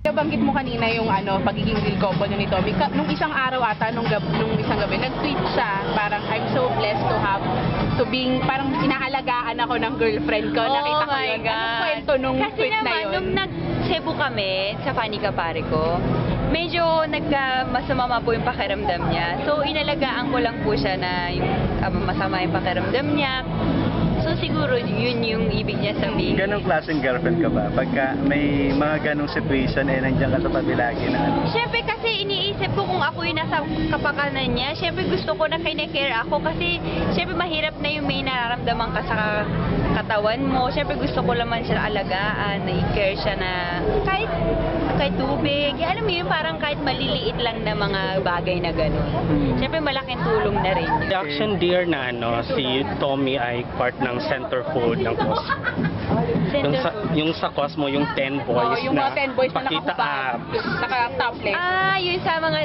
Nabanggit mo kanina yung pagiging real couple ni Tommy. Nung isang araw ata, nung isang gabi, nag-tweet siya, parang I'm so blessed to being, parang inaalagaan ako ng girlfriend ko. Nakita ko yun. Anong kwento nung Kasi tweet na naman, yun? nung nag-Cebu kami sa Panika Pare ko, medyo masama po yung pakiramdam niya. So, inalagaan ko lang po siya na yung masama yung pakiramdam niya. So, siguro yun yung ibig niya sabihin. Ganong klaseng girlfriend ka ba? Pagka may mga ganong situation, nandiyan ka sa tabi lagi na Siyempre kasi iniisip ko kung ako yung nasa kapakanan niya, siyempre gusto ko na kinecare ako kasi siyempre mahirap na yung may nararamdaman ka sa katawan mo. Siyempre gusto ko naman siya alagaan, na i-care siya na kahit tubig. Alam mo yun, parang kahit maliliit lang na mga bagay na gano'n. Siyempre malaking tulong na rin. Reaction dear na si Tommy ay part ng centerfold ng Cosmo. Yung sa Cosmo, yung 10 boys yung na mga 10 boys na pakita nakakubad, abs. naka-topless. Yun sa mga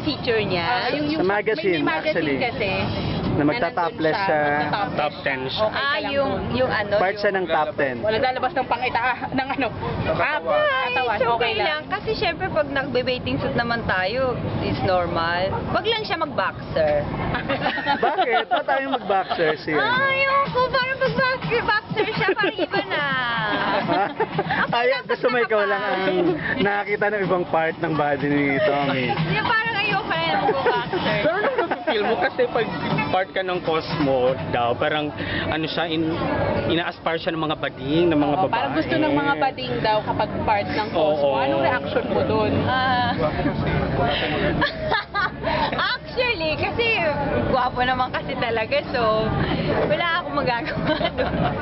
feature niya. Sa magazine, may magazine actually. kasi. Na magta-topless siya. Top 10 siya. Okay ka lang dun. yung ano. Part siya ng top 10. Wala lalabas ng pangita ng katawan. It's okay lang. Kasi syempre pag nagbe-bathing suit naman tayo, it's normal. Wag lang siya mag-boxer. Bakit? Ba't tayo mag-boxer siya? Ayoko, parang pag-boxer siya, parang iba na. Ay, gusto mo ikaw lang ang nakakita ng ibang part ng body ni Tommy. Yung parang ayoko na yung mag-boxer. Pero nung feel mo kasi pag part ka ng Cosmo daw, parang siya, ina-aspire siya ng mga bading, ng mga babae. Parang gusto ng mga bading daw kapag part ng Cosmo. Oo. Anong reaction mo dun? Actually, kasi gwapo naman kasi talaga, so wala akong magagawa doon.